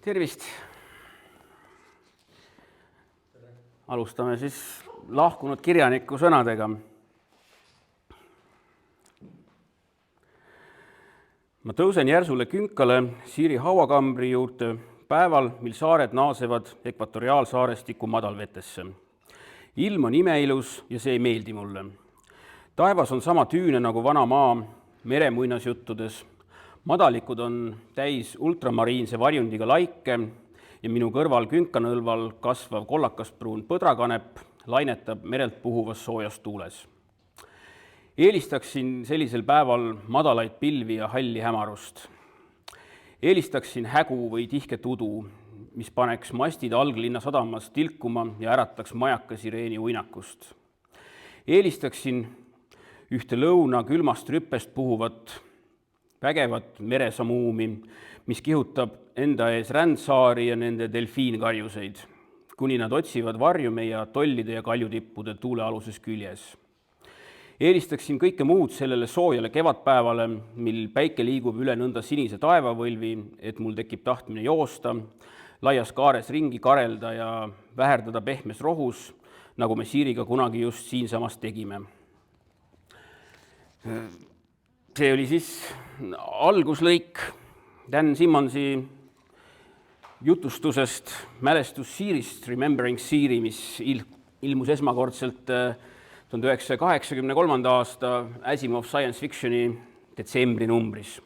Tervist! Alustame siis lahkunud kirjaniku sõnadega. Ma tõusen järsule künkale Siiri hauakambri juurde päeval, mil saared naasevad ekvatoriaalsaarestiku madalvetesse. Ilm on imeilus ja see ei meeldi mulle. Taevas on sama tüüne nagu vana maa meremuinasjuttudes. Madalikud on täis ultramariinse varjundiga laike ja minu kõrval künkanõlval kasvav kollakaspruun põdrakanep lainetab merelt puhuvas soojas tuules. Eelistaksin sellisel päeval madalaid pilvi ja halli hämarust. Eelistaksin hägu või tihket udu, mis paneks mastid alglinna sadamas tilkuma ja ärataks majaka sireeni uinakust. Eelistaksin ühte lõuna külmast rüppest puhuvat vägevat meresamuumi, mis kihutab enda ees rändsaari ja nende delfiinkarjuseid, kuni nad otsivad varju meie tollide ja kaljutippude tuulealuses küljes. Eelistaksin kõike muud sellele soojale kevadpäevale, mil päike liigub üle nõnda sinise taevavõlvi, et mul tekib tahtmine joosta, laias kaares ringi karelda ja väherdada pehmes rohus, nagu me Siiriga kunagi just siinsamas tegime. See oli siis alguslõik Dan Simmonsi jutustusest Mälestus Siirist, Remembering Siiri, mis ilmus esmakordselt 1983. aasta Asimov Science Fictioni detsembri numbris.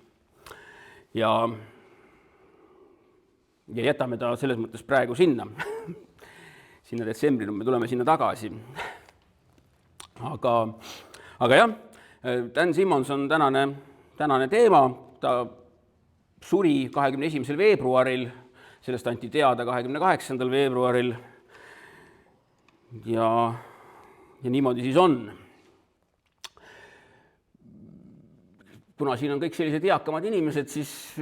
Ja jätame ta selles mõttes praegu sinna. Sinna detsembri me tuleme sinna tagasi. Aga jah, Dan Simmons on tänane teema, ta suri 21. veebruaril, sellest anti teada 28. veebruaril ja niimoodi siis on. Kuna siin on kõik sellised eakamad inimesed, siis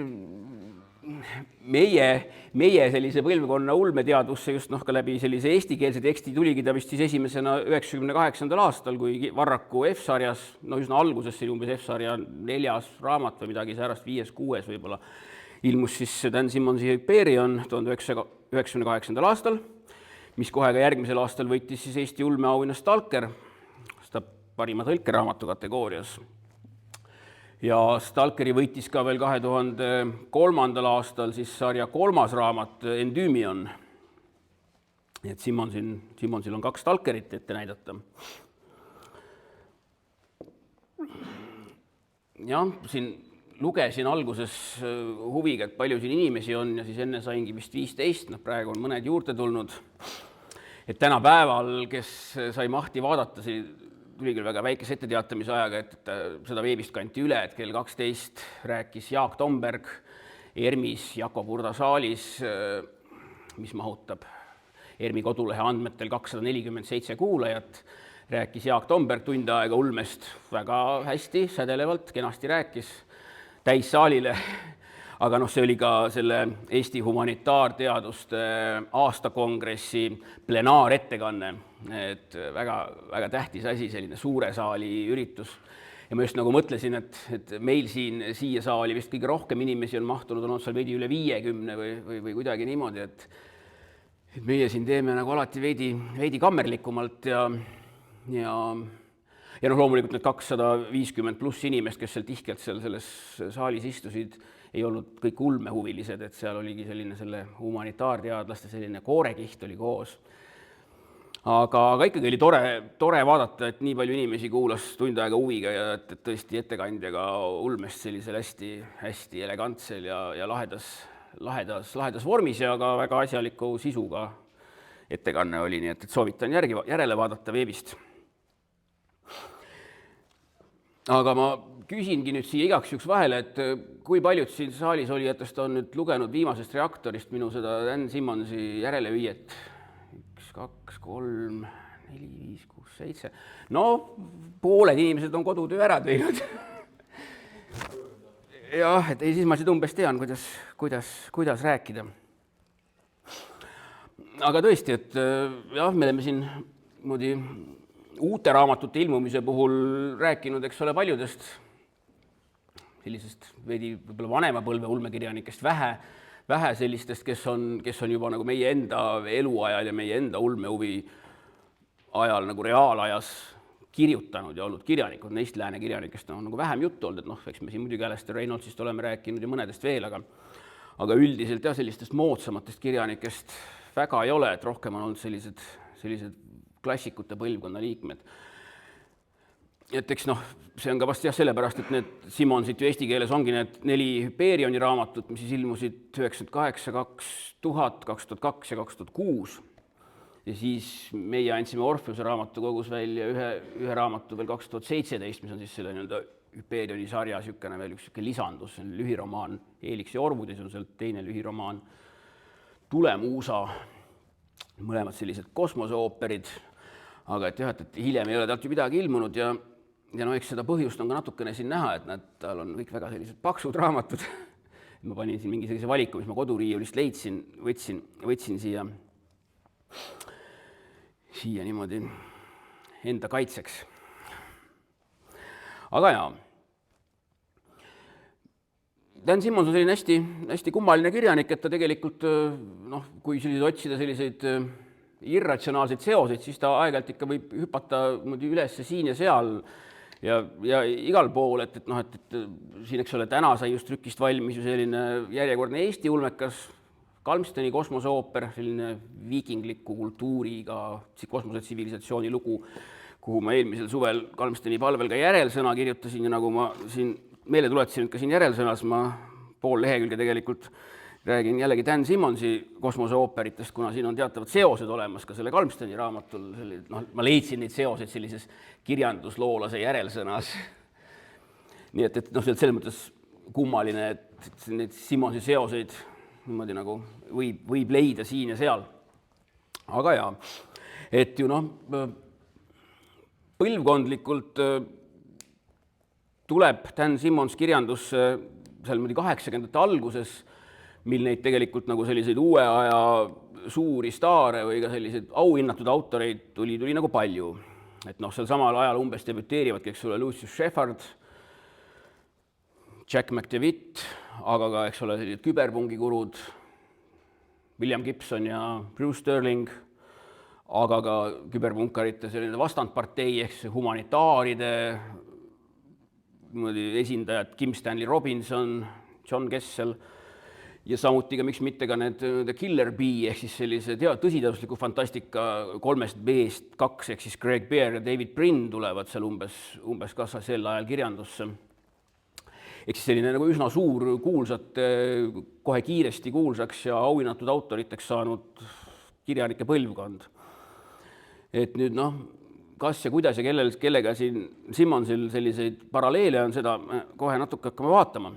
meie sellise põlvkonna ulmeteadusse just ka läbi sellise eestikeelse teksti tuligi ta vist siis esimesena 98. aastal, kui Varraku F-sarjas, üsna alguses see umbes F-sarja 4. raamat või midagi säärast 5-6 võib-olla, ilmus siis Dan Simmonsi Hyperion 1998. aastal, mis kohe ka järgmisel aastal võitis siis Eesti ulmeauhinna Stalker, seda parima tõlkeraamatu kategoorias. Ja Stalkeri võitis ka veel 2003. aastal siis sarja 3. raamat Endymion. Et Simmonsil on 2 Stalkerit ette näidata. Jah, siin lugesin alguses huviga, et palju siin inimesi on ja siis enne saingi vist 15, praegu on mõned juurde tulnud. Et tänapäeval, kes sai mahti vaadata, tuli küll väga väikese etteteatamise ajaga, et seda veebist kanti üle, et kell 12 rääkis Jaak Tomberg ERMis Jakob Urda saalis, mis mahutab ERMi kodulehe andmetel 247 kuulajat, rääkis Jaak Tomberg tund aega ulmest väga hästi, sädelevalt, kenasti rääkis täissaalile, aga see oli ka selle Eesti humanitaarteaduste aastakongressi plenaarettekanne, et väga tähtis asi, selline suure saali üritus. Ja ma just nagu mõtlesin, et meil siia saali vist kõige rohkem inimesi on mahtunud, on seal veidi üle 50 või kuidagi niimoodi, et meie siin teeme nagu alati veidi kammerlikumalt ja loomulikult need 250 pluss inimest, kes seal tihkelt selles saalis istusid, ei olnud kõik ulmehuvilised, et seal oligi selle humanitaarteadlaste selline koorekiht oli koos. Aga ikkagi oli tore vaadata, et nii palju inimesi kuulas tund aega huviga ja et tõesti ettekandjaga ulmest sellisel hästi elegantsel ja lahedas vormis ja ka väga asjaliku sisuga ettekanne oli, nii et soovitan järele vaadata veebist. Aga ma küsingi nüüd siia igaks juhuks vahele, et kui paljud siin saalis olijatest on nüüd lugenud Viimasest reaktorist minu seda Dan Simmonsi järelehüüet? 1, 2, 3, 4, 5, 6, 7. No, pooled inimesed on kodutöö ära teinud. Jah, et siis ma seda umbes tean, kuidas rääkida. Aga tõesti, et jah, me oleme siin uute raamatute ilmumise puhul rääkinud, eks ole, paljudest sellisest veidi võib-olla vanema põlve ulmekirjanikest vähe vähe sellistest, kes on juba nagu meie enda eluajal ja meie enda ulmehuvi ajal nagu reaalajas kirjutanud ja olnud kirjanikud, neist lääne kirjanikest on nagu vähem juttu olnud, et noh, eks me siin muidugi Alastair Reynoldsist oleme rääkinud ja mõnedest veel, aga üldiselt jah, sellistest moodsamatest kirjanikest väga ei ole, et rohkem on olnud sellised klassikute põlvkonna liikmed. Et eks noh, see on ka vast jah sellepärast, et need Simonsit ju eesti keeles ongi need 4 Hyperioni raamatut, mis siis ilmusid 1998, 2000, 2002 ja 2006. Ja siis meie andsime Orpheuse raamatukogus välja ühe raamatu veel 2017, mis on siis selle nii-öelda Hyperioni sarja niisugune veel üks lisandus, lühiromaan Eeliks ja orvud ja see on seal teine lühiromaan Tulemuusa, mõlemad sellised kosmoseooperid, aga et jah, et hiljem ei ole talt ju midagi ilmunud ja no eks seda põhjust on ka natukene siin näha, et tal on kõik väga sellised paksud raamatud. Ma panin siin mingi sellise valiku, mis ma koduriiulist leidsin, võtsin siia niimoodi enda kaitseks. Aga jaa, Dan Simmons on selline hästi kummaline kirjanik, et ta tegelikult, noh, kui otsida selliseid irratsionaalseid seoseid, siis ta aeg-ajalt ikka võib hüpata üles siin ja seal ja igal pool, et siin, eks ole, täna sai just trükist valmis ju selline järjekordne Eesti ulmekas Kalmsteni kosmoseooper, selline viikingliku kultuuriga kosmosetsivilisatsiooni lugu, kuhu ma eelmisel suvel Kalmsteni palvel ka järelsõna kirjutasin ja nagu ma siin meele tuletasin, et ka siin järelsõnas ma pool lehekülge tegelikult räägin jällegi Dan Simmonsi kosmoseooperitest, kuna siin on teatavad seosed olemas ka selle Kalmsteni raamatul. No, ma leidsin neid seoseid sellises kirjandusloolase järelsõnas. Nii et noh, selles mõttes kummaline, et neid Simmonsi seoseid niimoodi nagu võib leida siin ja seal. Aga jaa, et ju noh, põlvkondlikult tuleb Dan Simmons kirjandusse seal 80ndate alguses, mil neid tegelikult nagu selliseid uue aja suuri staare või ka selliseid auhinnatud autoreid tuli nagu palju. Et noh, seal samal ajal umbes debüteerivadki, eks ole, Lucius Sheffard, Jack McDevitt, aga ka, eks ole, sellised küberpungikurud, William Gibson ja Bruce Sterling, aga ka küberpunkarite selline vastandpartei ehk see humanitaaride esindajad Kim Stanley Robinson, John Kessel ja samuti ka miks mitte ka need The Killer Bee ehk siis sellise tõsitasliku fantastika 3 B-st 2 ehk siis Greg Bear ja David Brin tulevad seal umbes ka sel ajal kirjandusse. Ehk siis selline nagu üsna suur kuulsate, kohe kiiresti kuulsaks ja auhinnatud autoriteks saanud kirjanike põlvkond. Et nüüd noh, kas ja kuidas ja kellega siin Simmonsil selliseid paralleele on, seda kohe natuke hakkame vaatama.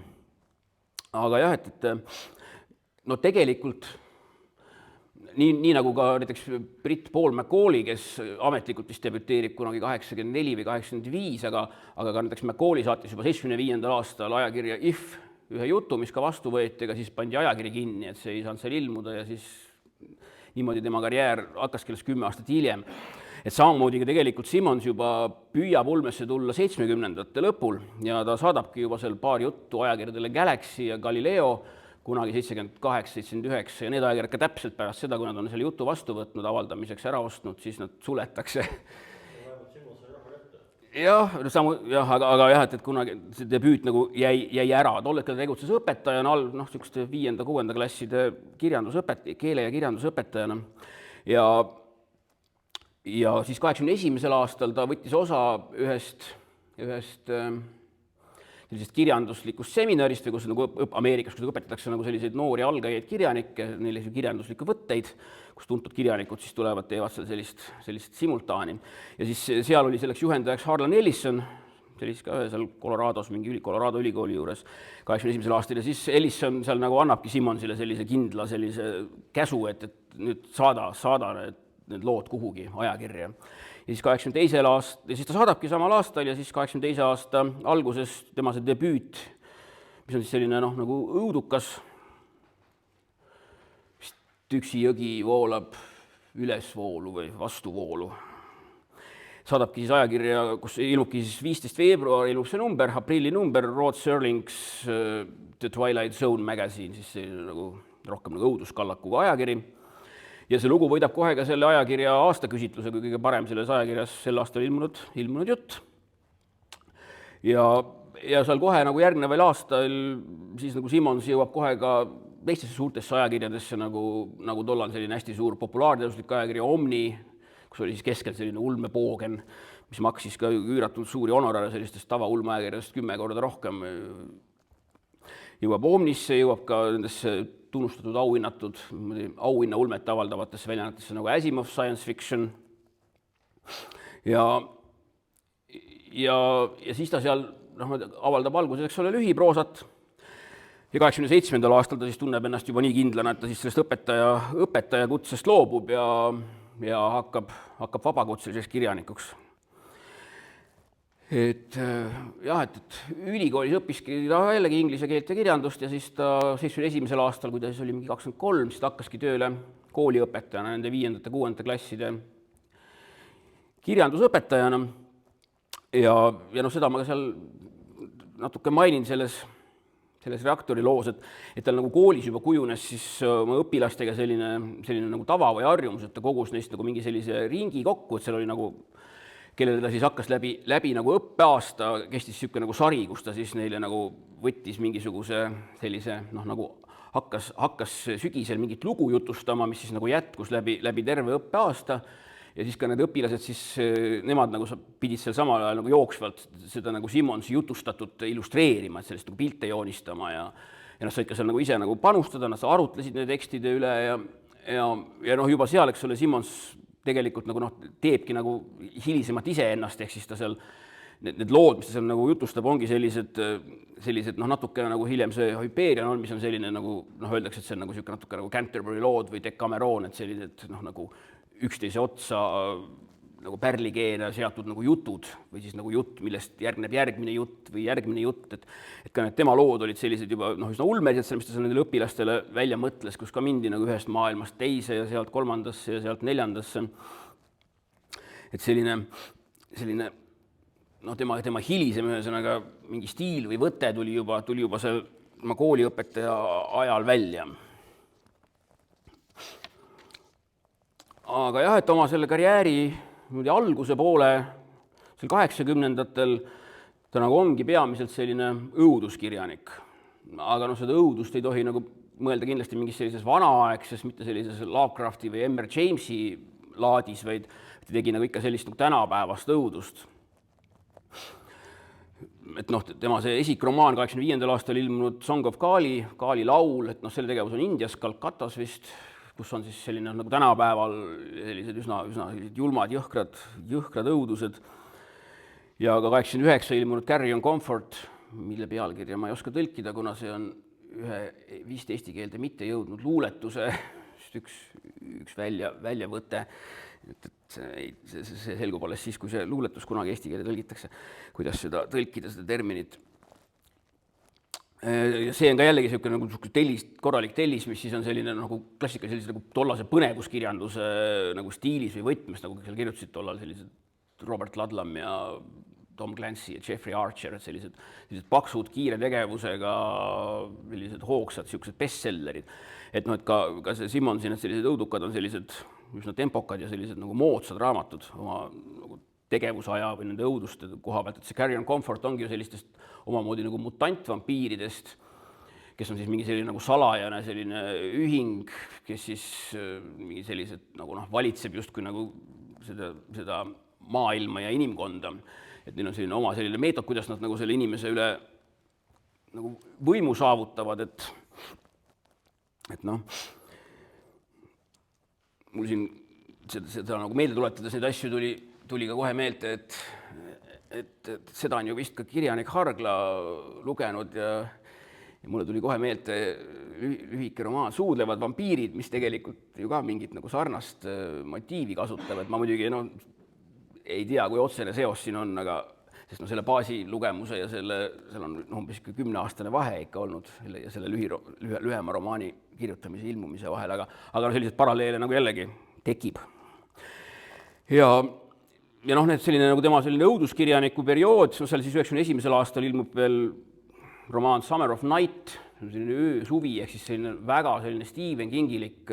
Aga jah, et no tegelikult nii nagu ka näiteks Brit Paul McCauley, kes ametlikult vist debüteerib kunagi 84 või 85, aga ka näiteks McCauley saatis juba 75. aastal ajakirja If ühe jutu, mis ka vastu võeti, aga siis pandi ajakiri kinni, et see ei saanud seal ilmuda ja siis niimoodi tema karjäär hakkaski alles 10 aastat hiljem. Et samamoodi ka tegelikult Simmons juba püüab ulmesse tulla 70ndate lõpul ja ta saadabki juba seal paar juttu ajakirjadele Galaxy ja Galileo kunagi 78, 79 ja need ajakirjad ka täpselt pärast seda, kui nad on selle jutu vastu võtnud, avaldamiseks ära ostnud, siis nad suletakse. Jah, aga jah, et kunagi see debüüt nagu jäi ära. Tollet tegutses õpetajana, noh, niisuguste 5.–6. klasside keele- ja kirjandusõpetajana. Ja siis 81. aastal ta võttis osa ühest sellisest kirjanduslikust seminarist, või kus nagu Ameerikas, kus õpetatakse nagu selliseid noori algajaid kirjanikke, neile kirjanduslikke võtteid, kus tuntud kirjanikud siis tulevad, teevad sellist simultaani. Ja siis seal oli selleks juhendajaks Harlan Ellison, sellist ka seal Colorados, mingi Colorado ülikooli juures 81. aastal, ja siis Ellison seal nagu annabki Simmonsile sellise kindla sellise käsu, et nüüd saada need lood kuhugi ajakirja. Ja siis 82. aastal, ja siis ta saadabki samal aastal ja siis 82. aasta alguses tema see debüüt, mis on siis selline noh, nagu õudukas, Tüksi jõgi voolab ülesvoolu või vastuvoolu. Saadabki siis ajakirja, kus ilmubki siis 15. veebruar, ilmub see number, aprilli number, Rod Serling's The Twilight Zone magazine, siis see nagu rohkem nagu õuduskallakuga ajakiri. Ja see lugu võidab kohe ka selle ajakirja aastaküsitluse, kui kõige parem selles ajakirjas sel aastal ilmunud jutt. Ja seal kohe nagu järgneval aastal siis nagu Simmons jõuab kohe ka teistesse suurtesse ajakirjadesse, nagu tollal selline hästi suur populaarteaduslik ajakirja Omni, kus oli siis keskel selline ulmepoogen, mis maksis ka üüratult suuri honorare sellistest tavaulmeajakirjadest 10 korda rohkem. Jõuab Omnisse, jõuab ka nendesse tunnustatud auhinna ulmet avaldavatesse väljaannetesse nagu Asimov Science Fiction. Ja siis ta seal avaldab alguses, eks ole, lühiproosat. Ja 87. aastal ta siis tunneb ennast juba nii kindlana, et ta siis sellest õpetaja kutsest loobub ja hakkab vabakutseliseks kirjanikuks. Et ülikoolis õppiski ta jällegi inglise keelt ja kirjandust ja siis ta 71. aastal, kui ta siis oli mingi 23, siis ta hakkaski tööle kooliõpetajana nende 5. ja 6. klasside kirjandusõpetajana. Ja seda ma ka seal natuke mainin selles reaktori loos, et tal nagu koolis juba kujunes siis oma õpilastega selline nagu tava või harjumus, et ta kogus neist nagu mingi sellise ringi kokku, et seal oli nagu, kellele ta siis hakkas läbi nagu õppeaasta, kestis niisugune nagu sari, kus ta siis neile nagu võttis mingisuguse sellise, nagu hakkas sügisel mingit lugu jutustama, mis siis nagu jätkus läbi terve õppeaasta. Ja siis ka need õpilased, siis nemad nagu pidid seal samal ajal nagu jooksvalt seda nagu Simmonsi jutustatut illustreerima, et sellest nagu pilte joonistama ja nad said ka seal nagu ise nagu panustada, nad arutlesid need tekstide üle ja juba seal, eks ole, Simmons tegelikult nagu teebki nagu hilisemat iseennast, ehk siis ta seal need lood, mis ta seal nagu jutustab, ongi sellised natuke nagu hiljem see Hyperion on, mis on selline nagu öeldakse, et see on nagu niisugune natuke nagu Canterbury lood või Decameron, et sellised nagu üksteise otsa nagu pärlikeena seatud nagu jutud või siis nagu jutt, millest järgneb järgmine jutt, et ka need tema lood olid sellised juba üsna ulmelised, mis ta nendele õpilastele välja mõtles, kus ka mindi nagu ühest maailmast teise ja sealt kolmandasse ja sealt neljandasse. Et selline tema hilisem ühesõnaga mingi stiil või võte tuli juba seal oma kooliõpetaja ajal välja. Aga jah, et oma selle karjääri alguse poole, seal 80-ndatel ta nagu ongi peamiselt selline õuduskirjanik. Aga seda õudust ei tohi nagu mõelda kindlasti mingis sellises vanaaegses, mitte sellises Lovecrafti või M.R. Jamesi laadis, vaid ta tegi nagu ikka sellist nagu tänapäevast õudust. Et tema see esikromaan 85. aastal ilmunud Song of Kali laul, et selle tegevus on Indias, Kalkatas vist, kus on siis selline nagu tänapäeval sellised üsna julmad, jõhkrad õudused. Ja ka 89 ilmunud Carry on Comfort, mille pealkirja ma ei oska tõlkida, kuna see on vist eesti keelde mitte jõudnud luuletuse üks väljavõte. See selgub alles siis, kui see luuletus kunagi eesti keelde tõlgitakse, kuidas seda tõlkida, seda terminit. Ja see on ka jällegi nagu korralik tellis, mis siis on selline nagu klassika sellise nagu tollase põnevuskirjanduse nagu stiilis või võtmes, nagu seal kirjutasid tollal sellised Robert Ludlum ja Tom Clancy ja Jeffrey Archer, et sellised paksud, kiire tegevusega, sellised hoogsad, sellised bestsellerid. Et ka see Simmonsi need sellised õudukad on sellised üsna tempokad ja sellised nagu moodsad raamatud oma nagu tegevusaja või nende õuduste koha pealt, et see Carry on Comfort ongi ju sellistest omamoodi nagu mutantvampiiridest, kes on siis mingi selline nagu salajane selline ühing, kes siis mingi sellised nagu valitseb justkui nagu seda maailma ja inimkonda. Et neil on selline oma selline meetod, kuidas nad nagu selle inimese üle nagu võimu saavutavad, et mul siin seda nagu meelde tuletades neid asju tuli ka kohe meelde, et seda on ju vist ka kirjanik Hargla lugenud ja mulle tuli kohe meelde lühike romaan Suudlevad vampiirid, mis tegelikult ju ka mingit nagu sarnast motiivi kasutavad. Ma muidugi ei tea, kui otsene seos siin on, aga sest selle baasi lugemuse ja seal on umbes 10-aastane vahe ikka olnud ja selle lühema romaani kirjutamise ilmumise vahel, aga sellised paralleele nagu jällegi tekib. Ja need selline nagu tema selline õuduskirjaniku periood, seal siis 91. aastal ilmub veel romaan Summer of Night, selline öösuvi, ehk siis selline väga selline Stephen Kingilik,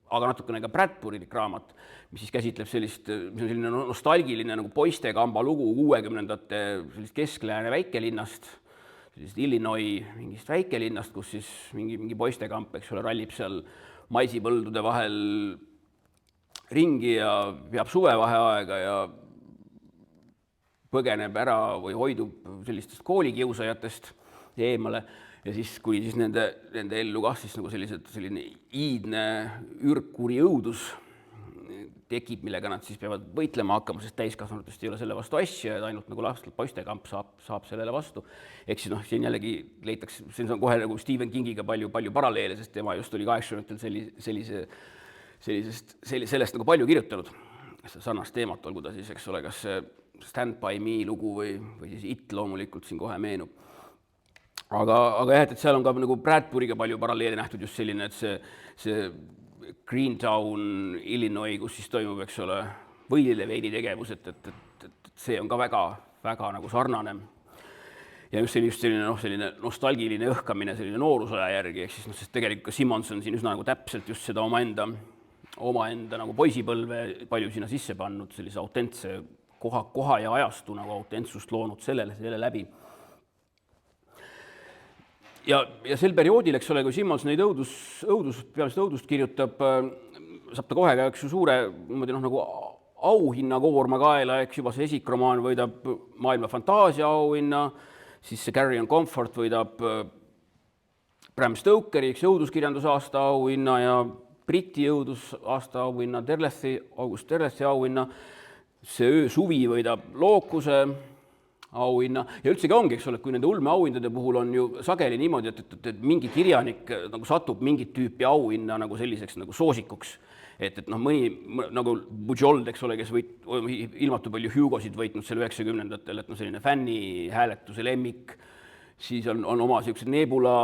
aga natukene ka Bradburylik raamat, mis siis käsitleb sellist, mis on selline nostalgiline nagu poistekamba lugu 60ndate sellist kesklääne väikelinnast, sellist Illinois mingist väikelinnast, kus siis mingi poistekamp, eks ole, rallib seal maisipõldude vahel ringi ja peab suvevaheaega ja põgeneb ära või hoidub sellistest koolikiusajatest eemale ja siis, kui siis nende ellu kah siis nagu selline iidne ürkkuri õudus tekib, millega nad siis peavad võitlema hakkama, sest täiskasvanutest ei ole selle vastu asja, et ainult nagu lastelt poistekamp saab sellele vastu. Ehk siis siin jällegi leitakse, siin on kohe nagu Stephen Kingiga palju paralleele, sest tema just oli 80-ndatel sellest nagu palju kirjutanud, sarnast teemat, olgu ta siis, eks ole, kas Stand By Me lugu või siis It loomulikult siin kohe meenub. Aga jah, et seal on ka nagu Bradburyga palju paralleele nähtud just selline, et see Greentown, Illinois, kus siis toimub, eks ole, võileileveidi tegevus, et see on ka väga nagu sarnane. Ja just selline nostalgiline õhkamine, selline noorusaja järgi, ehk siis sest tegelikult Simmons on siin üsna nagu täpselt just seda omaenda nagu poisipõlve palju sinna sisse pannud, sellise autentse koha ja ajastu nagu autentsust loonud selle läbi. Ja sel perioodil, eks ole, kui Simmons neid peamiselt õudust kirjutab, saab ta kohe ka üks suure nagu auhinnakoorma kaela, eks juba see esikromaan võidab maailma fantaasia auhinna, siis see Carry on Comfort võidab Bram Stokeri, eks õuduskirjandusaasta auhinna ja Briti õudusaasta auhinna, August Derlethi auhinna, see öösuvi võidab Lookuse auhinna ja üldsegi ongi, eks ole, kui nende ulmeauhindade puhul on ju sageli niimoodi, et mingi kirjanik nagu satub mingit tüüpi auhinna nagu selliseks nagu soosikuks, et mõni nagu Bujold, eks ole, kes ilmatu palju Hugosid võitnud seal 90-ndatel, et selline fänni hääletuse lemmik, siis on oma sellised Nebula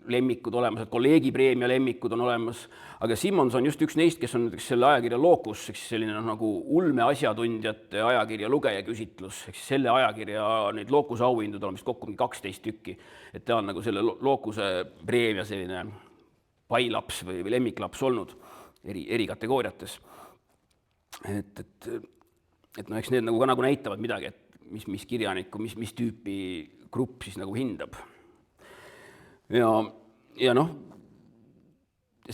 lemmikud olemas, et kolleegipreemia lemmikud on olemas, aga Simmons on just üks neist, kes on selle ajakirja Locus, selline nagu ulme asjatundjate ajakirja lugeja küsitlus, selle ajakirja neid Locus auhindud on vist kokku 12 tükki, et ta on nagu selle Locuse preemia selline pailaps või lemmiklaps olnud eri kategooriates. Et eks need nagu näitavad midagi, et mis kirjanikku, mis tüüpi grupp siis nagu hindab. Ja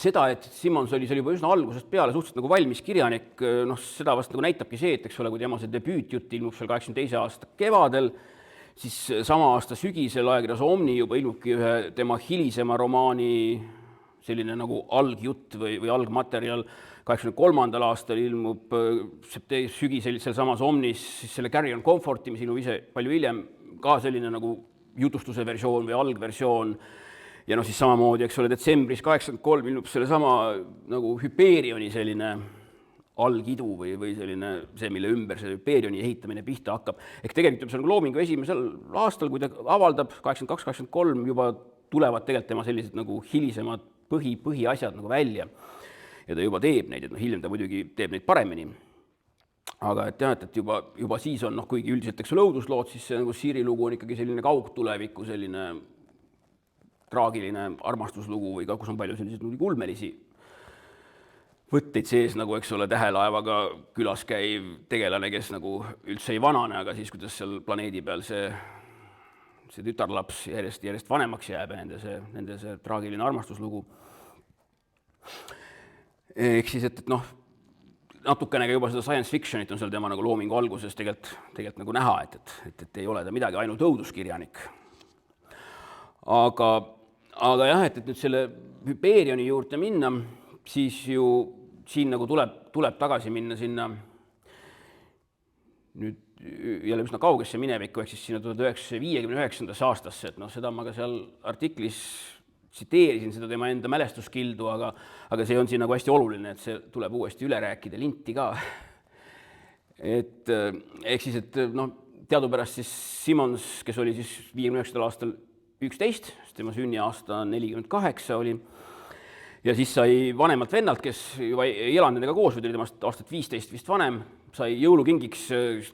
seda, et Simmons oli juba üsna algusest peale suhteliselt nagu valmis kirjanik, seda vast nagu näitabki see, et eks ole, kui tema see debüütjutt ilmub seal 82 aasta kevadel, siis sama aasta sügisel ajakirjas Omni juba ilmubki ühe tema hilisema romaani selline nagu algjutt või algmaterjal. 83. aastal ilmub sügisel sealsamas Omnis siis selle Carry on Comforti, mis ilmub ise palju hiljem, ka selline nagu jutustuse versioon või algversioon. Ja siis samamoodi, eks ole, detsembris 83 ilmub selle sama nagu Hyperioni selline algidu või selline see, mille ümber see Hyperioni ehitamine pihta hakkab. Ehk tegelikult see on Loomingu esimesel aastal, kui ta avaldab 82-83 juba tulevad tegelikult tema sellised nagu hilisemad põhiasjad nagu välja. Ja ta juba teeb neid, et hiljem ta muidugi teeb neid paremini. Aga et jah, et juba siis on, kuigi üldiselt eks ole õuduslood, siis see nagu Siiri lugu on ikkagi selline kaugtuleviku selline traagiline armastuslugu või ka, kus on palju selliseid ulmelisi võtteid sees, nagu eks ole, tähelaevaga külas käiv tegelane, kes nagu üldse ei vanane, aga siis, kuidas seal planeedi peal see tütarlaps järjest vanemaks jääb ja nende see traagiline armastuslugu. Ehk siis, et natukene ka juba seda science fictionit on seal tema nagu Loomingu alguses tegelikult nagu näha, et ei ole ta midagi, ainult õuduskirjanik. Aga jah, et nüüd selle Hyperioni juurde minna, siis ju siin nagu tuleb tagasi minna sinna nüüd jälle üsna kaugesse minevikku, ehk siis sinna 1959. aastasse, et seda ma ka seal artiklis tsiteerisin seda tema enda mälestuskildu, aga see on siin nagu hästi oluline, et see tuleb uuesti üle rääkida, linti ka. Ehk siis, et teadupärast siis Simmons, kes oli siis 59. aastal 11, tema sünniaasta 48 oli, ja siis sai vanemalt vennalt, kes juba ei elanud nendega koos, või tuli temast aastat 15 vist vanem, sai jõulukingiks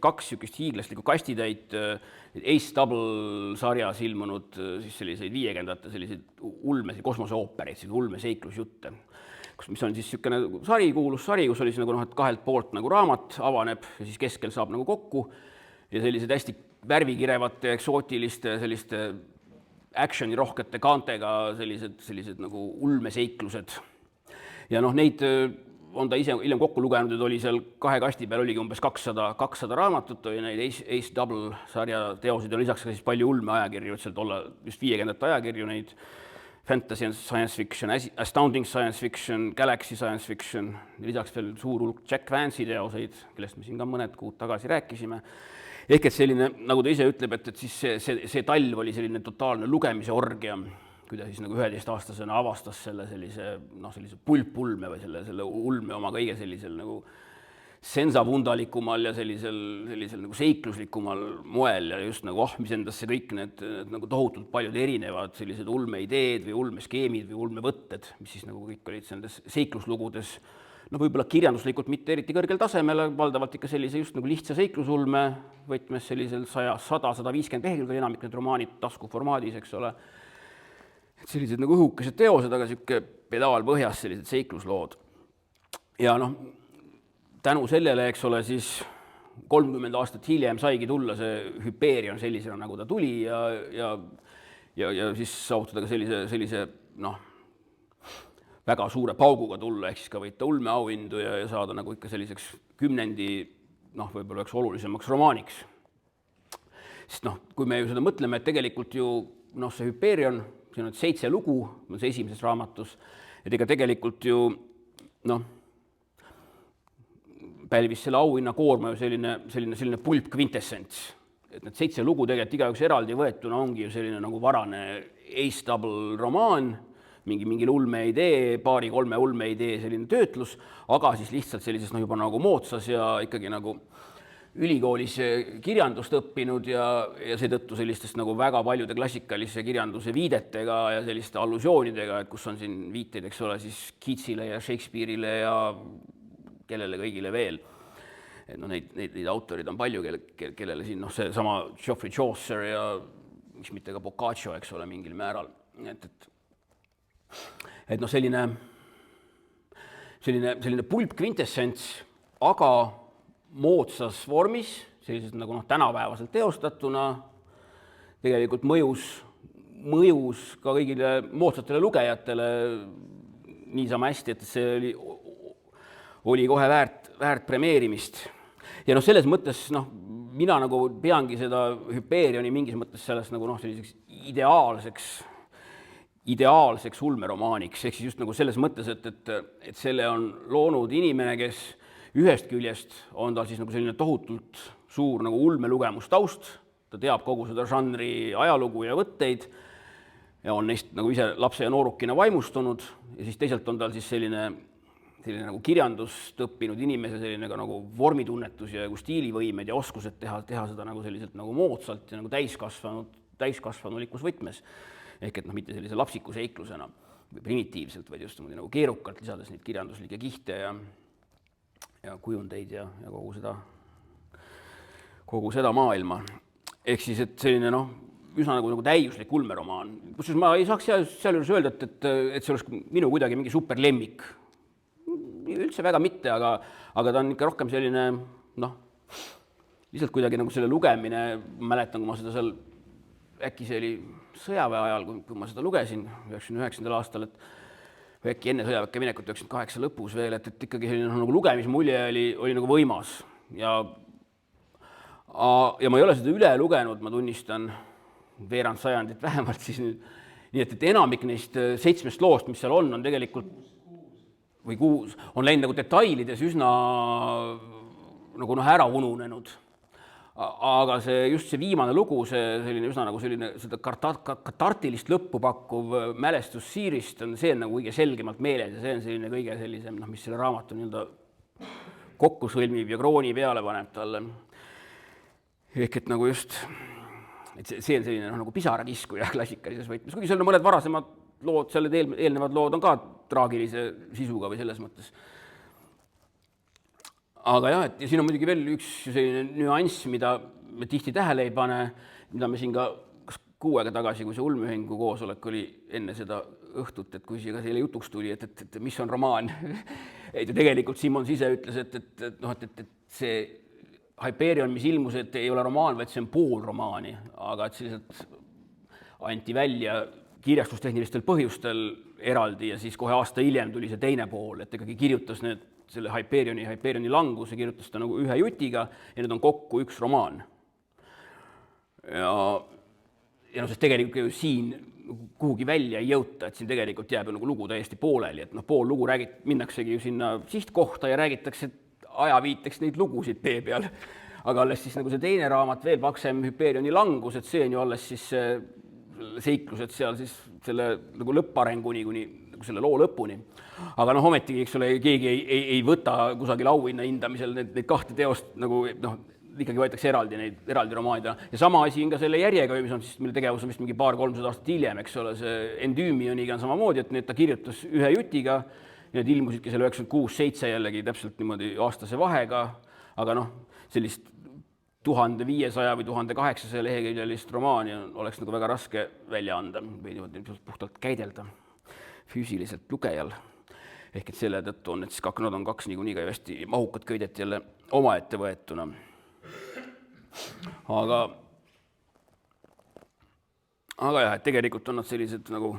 2 sihukest hiiglaslikku kastitäit Ace Double sarjas ilmunud siis selliseid 50ndate selliseid ulmesid kosmoseoopereid, ulmeseiklusjutte, mis on siis niisugune sari, kuulus sari, kus oli siis nagu noh, et kahelt poolt nagu raamat avaneb ja siis keskel saab nagu kokku ja sellised hästi värvikirevate, eksootiliste, selliste actioni rohkete kaantega sellised nagu ulmeseiklused. Ja noh, neid on ta ise hiljem kokku lugenud, et oli seal 2 kasti peal oligi umbes 200 raamatut, oli neid Ace Double sarja teosid ja lisaks ka siis palju ulmeajakirju, et sealt olla just 50ndate ajakirju, neid fantasy and science fiction, astounding science fiction, galaxy science fiction, lisaks veel suur hulk Jack Vance'i teoseid, kellest me siin ka mõned kuud tagasi rääkisime. Ehk et selline, nagu ta ise ütleb, et siis see talv oli selline totaalne lugemise orgia, kui ta siis nagu 11-aastasena avastas sellise pulpulme või selle ulme oma kõige sellisel nagu sensavundalikumal ja sellisel nagu seikluslikumal moel ja just nagu ahmis endasse kõik need nagu tohutult paljud erinevad sellised ulmeideed või ulmeskeemid või ulmevõtted, mis siis nagu kõik olid nendes seikluslugudes võib-olla kirjanduslikult mitte eriti kõrgel tasemel, valdavalt ikka sellise just nagu lihtsa seiklusulme võtmes sellisel 100-150 lehekülge, enamik need romaanid taskuformaadis, eks ole. Et sellised nagu õhukesed teosed, aga niisugune pedaalpõhjas sellised seikluslood. Ja noh, tänu sellele, eks ole, siis 30 aastat hiljem saigi tulla see Hyperion sellisena, nagu ta tuli ja siis saavutada ka sellise väga suure pauguga tulla, ehk siis ka võita ulmeauhindu ja saada nagu ikka selliseks kümnendi, võib-olla üks olulisemaks romaaniks. Sest kui me ju seda mõtleme, et tegelikult ju see Hyperion, siin on 7 lugu, see esimeses raamatus, et ega tegelikult ju pälvis selle auhinna koorma ju selline pulp kvintessents. Et need 7 lugu tegelikult igaüks eraldi võetuna ongi ju selline nagu varane Ace Double romaan, mingi ulmeidee, 2-3 ulmeidee selline töötlus, aga siis lihtsalt sellises juba nagu moodsas ja ikkagi nagu ülikoolis kirjandust õppinud ja seetõttu sellistest nagu väga paljude klassikalise kirjanduse viidetega ja selliste allusioonidega, et kus on siin viiteid, eks ole, siis Keatsile ja Shakespeare'ile ja kellele kõigile veel. Et neid autorid on palju, kellele siin see sama Geoffrey Chaucer ja miks mitte ka Boccaccio, eks ole, mingil määral. Et selline pulp kvintessents, aga moodsas vormis, sellises nagu tänapäevaselt teostatuna, tegelikult mõjus ka kõigile moodsatele lugejatele niisama hästi, et see oli kohe väärt premeerimist. Ja selles mõttes mina nagu peangi seda Hyperioni mingis mõttes sellest nagu selliseks ideaalseks ulmeromaaniks, ehk siis just nagu selles mõttes, et selle on loonud inimene, kes ühest küljest on tal siis nagu selline tohutult suur nagu ulmelugemustaust, ta teab kogu seda žanri ajalugu ja võtteid ja on neist nagu ise lapse ja noorukina vaimustunud ja siis teisalt on tal siis selline nagu kirjandust õppinud inimese selline ka nagu vormitunnetus ja stiilivõimed ja oskused teha seda nagu selliselt nagu moodsalt ja nagu täiskasvanulikus võtmes. Ehk et mitte sellise lapsiku seiklusena või primitiivselt, vaid just nagu keerukalt lisades neid kirjanduslikke kihte ja kujundeid ja kogu seda maailma. Ehk siis, et selline üsna nagu täiuslik ulmeromaan. Kusjuures ma ei saaks sealjuures öelda, et see oleks minu kuidagi mingi super lemmik. Üldse väga mitte, aga ta on ikka rohkem selline, lihtsalt kuidagi nagu selle lugemine, mäletan, kui ma seda seal, äkki see oli sõjaväe ajal, kui ma seda lugesin 99. aastal, või äkki enne sõjaväkke minekut 98 lõpus veel, et ikkagi selline nagu lugemismulje oli nagu võimas ja ma ei ole seda üle lugenud, ma tunnistan veerand sajandit vähemalt siis nüüd, nii et enamik neist 7 loost, mis seal on tegelikult või 6, on läinud nagu detailides üsna nagu ära ununenud. Aga just see viimane lugu, selline üsna nagu seda katartilist lõppu pakkuv mälestus Siirist on see nagu kõige selgemalt meeles ja see on selline kõige sellisem, mis selle raamatu kokku sõlmib ja krooni peale paneb talle. Ehk et nagu just, et see on selline nagu pisarakiskuja klassikalises võtmes, kuigi seal on mõned varasemad lood, selle eelnevad lood on ka traagilise sisuga või selles mõttes. aga jah, et ja siin on muidugi veel üks selline nüanss, mida me tihti tähele ei pane, mida me siin ka kas kuu aega tagasi, kui see ulmeühingu koosolek oli enne seda õhtut, et kui siia selle jutuks tuli, et mis on romaan. Et tegelikult Simons ise ütles, et see Hyperion, mis ilmus, et ei ole romaan, vaid see on pool romaani, aga et selliselt anti välja kirjastustehnilistel põhjustel eraldi ja siis kohe aasta hiljem tuli see teine pool, et ikkagi kirjutas selle Hyperioni languse, kirjutas ta nagu ühe jutiga ja need on kokku üks romaan. Ja sest tegelikult ju siin kuhugi välja ei jõuta, et siin tegelikult jääb nagu lugu täiesti pooleli, et pool lugu minnaksegi ju sinna sihtkohta ja räägitakse ajaviiteks neid lugusid tee peal. Aga alles siis nagu see teine raamat veel paksem Hyperioni langus, et see on ju alles siis seiklused seal siis selle nagu lõpparenguni kuni selle loo lõpuni. Aga ometigi, eks ole, keegi ei võta kusagil auhinna hindamisel neid kahte teost nagu ikkagi võetakse eraldi romaanida. Ja sama asi on ka selle järjega, mis on siis, mille tegevus on vist mingi 200-300 aastat hiljem, eks ole, see Endüümioniga on samamoodi, et ta kirjutas ühe jutiga, ja need ilmusidki selle 96-7 jällegi täpselt niimoodi aastase vahega, aga sellist 1500 või 1800 leheküljelist romaani oleks nagu väga raske välja anda, või puhtalt käidelda füüsiliselt lugejal. Ehk et selle tõttu on, et siis nad on kaks niikuinii ka hästi mahukad köidet jälle omaette võetuna. Aga jah, et tegelikult on nad sellised nagu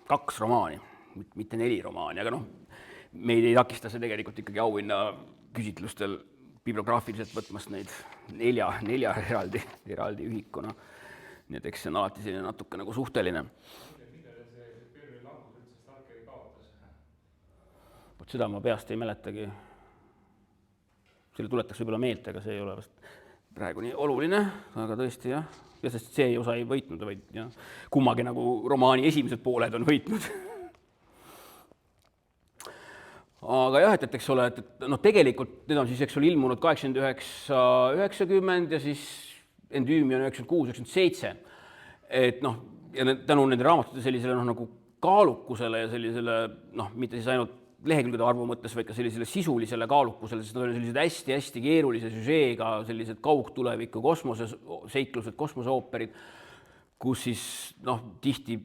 2 romaani, mitte 4 romaani, aga meid ei takista see tegelikult ikkagi auhinna küsitlustel bibliograafiliselt võtmast neid nelja eraldi ühikuna. Nii et eks see on alati selline natuke nagu suhteline. Millele see Hyperioni langus üldse Stalkeri kaotas? Vot seda ma peast ei mäletagi. Selle tuletaks võib-olla meelt, aga see ei ole vast praegu nii oluline, aga tõesti jah. Ja sest see osa ei võitnud, vaid kummagi nagu romaani esimesed pooled on võitnud. Aga jah, et eks ole, et tegelikult need on siis, eks ole, ilmunud 89-90 ja siis Endüümion 96-97. Et ja tänu nende raamatute sellisele nagu kaalukusele ja sellisele, mitte siis ainult lehekülgede arvu mõttes, vaid ka sellisele sisulisele kaalukusele, sest nad on sellised hästi-hästi keerulise süžeega, sellised kaugtuleviku seiklused, kosmoseooperid, kus siis tihti